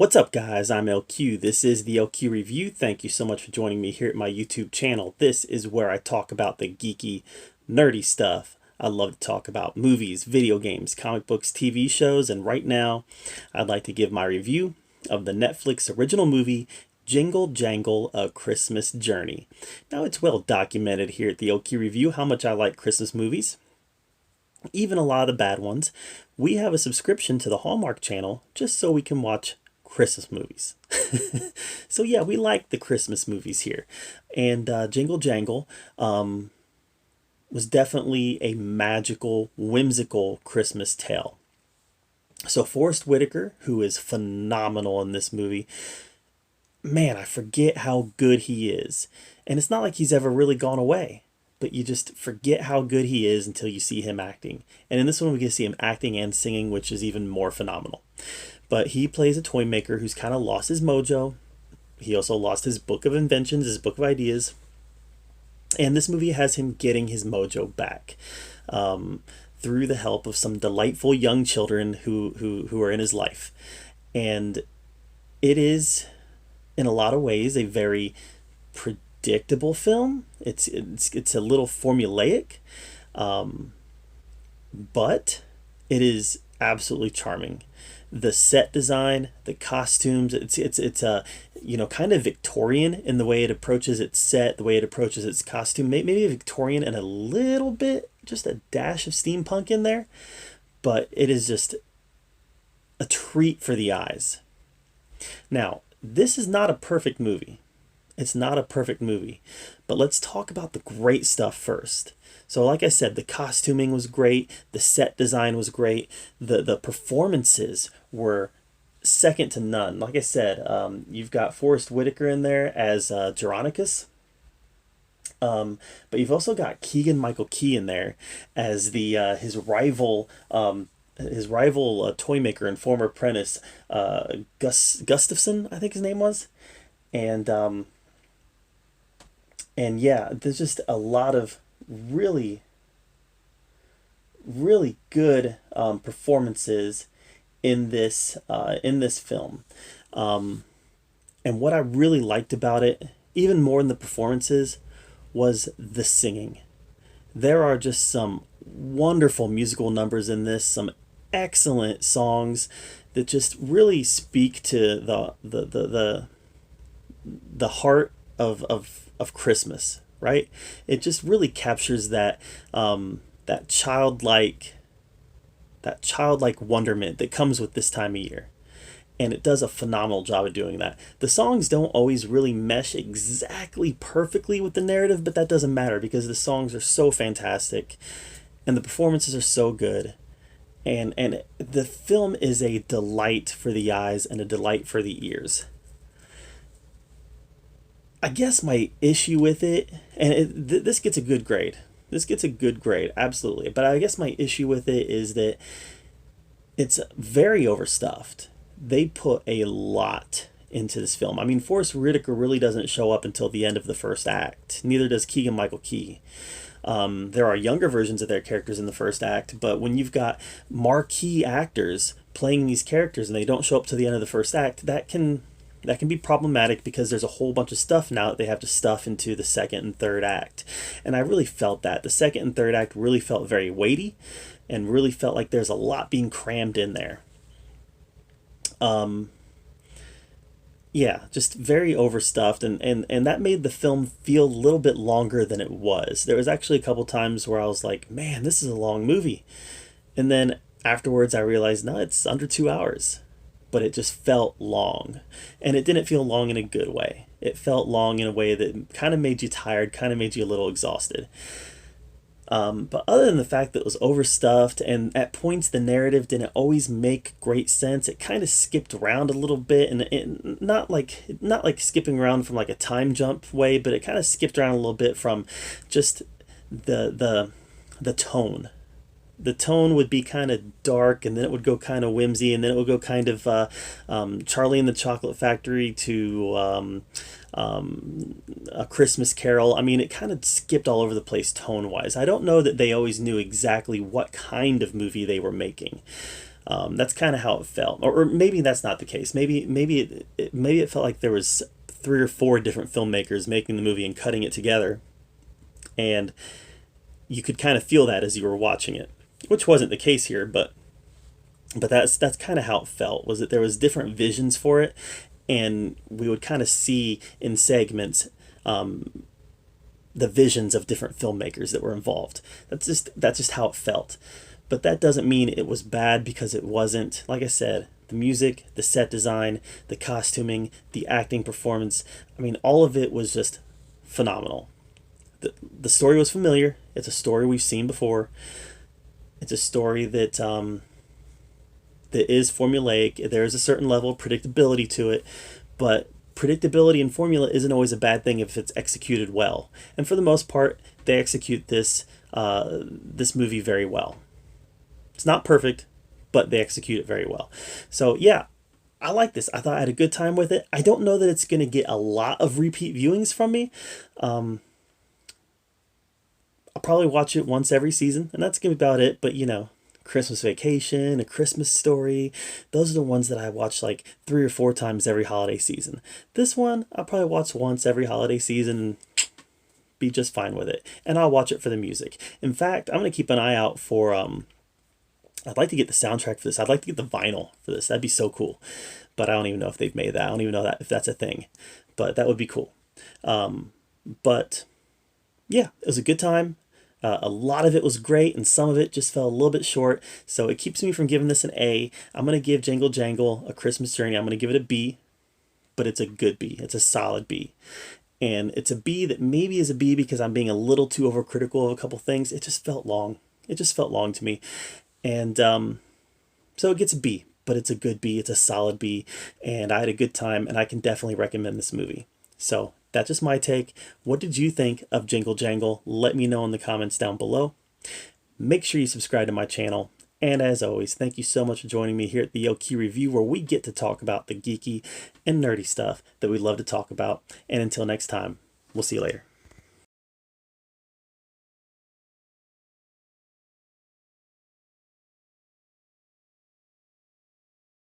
What's up, guys? I'm LQ. This is the LQ Review. Thank you so much for joining me here at my YouTube channel. This is where I talk about the geeky, nerdy stuff. I love to talk about movies, video games, comic books, TV shows, and right now I'd like to give my review of the Netflix original movie Jingle Jangle, A Christmas Journey. Now, it's well documented here at the LQ Review how much I like Christmas movies, even a lot of the bad ones. We have a subscription to the Hallmark Channel just so we can watch Christmas movies. So yeah, we like the Christmas movies here. And Jingle Jangle was definitely a magical, whimsical Christmas tale. So Forrest Whitaker, who is phenomenal in this movie, man, I forget how good he is. And it's not like he's ever really gone away, but you just forget how good he is until you see him acting. And in this one, we get to see him acting and singing, which is even more phenomenal. But he plays a toy maker who's kind of lost his mojo. He also lost his book of inventions, his book of ideas. And this movie has him getting his mojo back through the help of some delightful young children who are in his life. And it is, in a lot of ways, a very predictable film. It's a little formulaic, but it is absolutely charming. The set design, the costumes, it's a kind of Victorian in the way it approaches its set, the way it approaches its costume. Maybe Victorian and a little bit, just a dash of steampunk in there, but it is just a treat for the eyes. Now, this is not a perfect movie. It's not a perfect movie, but let's talk about the great stuff first. So like I said, the costuming was great, the set design was great, the performances were second to none. Like I said, you've got Forrest Whitaker in there as Geronicus, but you've also got Keegan-Michael Key in there as the his rival toy maker and former apprentice, Gustafson, I think his name was. And yeah, there's just a lot of really good performances in this film. And what I really liked about it, even more than the performances, was the singing. There are just some wonderful musical numbers in this, some excellent songs that just really speak to the heart of Christmas, right? It just really captures that childlike wonderment that comes with this time of year. And it does a phenomenal job of doing that. The songs don't always really mesh exactly perfectly with the narrative, but that doesn't matter because the songs are so fantastic and the performances are so good. And the film is a delight for the eyes and a delight for the ears. I guess my issue with it, and this gets a good grade. This gets a good grade, absolutely. But I guess my issue with it is that it's very overstuffed. They put a lot into this film. I mean, Forrest Whitaker really doesn't show up until the end of the first act. Neither does Keegan-Michael Key. There are younger versions of their characters in the first act, but when you've got marquee actors playing these characters and they don't show up to the end of the first act, that can be problematic because there's a whole bunch of stuff now that they have to stuff into the second and third act. And I really felt that. The second and third act really felt very weighty and really felt like there's a lot being crammed in there. Yeah, just very overstuffed, and that made the film feel a little bit longer than it was. There was actually a couple times where I was like, man, this is a long movie. And then afterwards I realized, no, it's under 2 hours. But it just felt long. And it didn't feel long in a good way. It felt long in a way that kind of made you tired, kind of made you a little exhausted. But other than the fact that it was overstuffed and at points the narrative didn't always make great sense, it kind of skipped around a little bit, and it, not like skipping around from like a time jump way, but it kind of skipped around a little bit from just the tone. The tone would be kind of dark, and then it would go kind of whimsy, and then it would go kind of Charlie and the Chocolate Factory to A Christmas Carol. I mean, it kind of skipped all over the place tone-wise. I don't know that they always knew exactly what kind of movie they were making. That's kind of how it felt, or maybe that's not the case. Maybe it felt like there was 3 or 4 different filmmakers making the movie and cutting it together, and you could kind of feel that as you were watching it, which wasn't the case here, but that's kind of how it felt, was that there was different visions for it, and we would kind of see in segments the visions of different filmmakers that were involved. That's just how it felt. But that doesn't mean it was bad, because it wasn't. Like I said, the music, the set design, the costuming, the acting performance, I mean, all of it was just phenomenal. The story was familiar. It's a story we've seen before. It's a story that that is formulaic. There is a certain level of predictability to it, but predictability and formula isn't always a bad thing if it's executed well. And for the most part, they execute this movie very well. It's not perfect, but they execute it very well. So yeah, I like this. I thought I had a good time with it. I don't know that it's going to get a lot of repeat viewings from me. I'll probably watch it once every season, and that's going to be about it. But Christmas Vacation, A Christmas Story, those are the ones that I watch like 3 or 4 times every holiday season. This one, I'll probably watch once every holiday season and be just fine with it. And I'll watch it for the music. In fact, I'm going to keep an eye out for, I'd like to get the soundtrack for this. I'd like to get the vinyl for this. That'd be so cool. But I don't even know if they've made that. I don't even know if that's a thing. But that would be cool. But yeah, it was a good time. A lot of it was great, and some of it just fell a little bit short. So it keeps me from giving this an A. I'm going to give Jingle Jangle, A Christmas Journey, I'm going to give it a B. But it's a good B. It's a solid B. And it's a B that maybe is a B because I'm being a little too overcritical of a couple things. It just felt long. It just felt long to me. And so it gets a B. But it's a good B. It's a solid B. And I had a good time, and I can definitely recommend this movie. So that's just my take. What did you think of Jingle Jangle? Let me know in the comments down below. Make sure you subscribe to my channel. And as always, thank you so much for joining me here at the LQ Review, where we get to talk about the geeky and nerdy stuff that we love to talk about. And until next time, we'll see you later.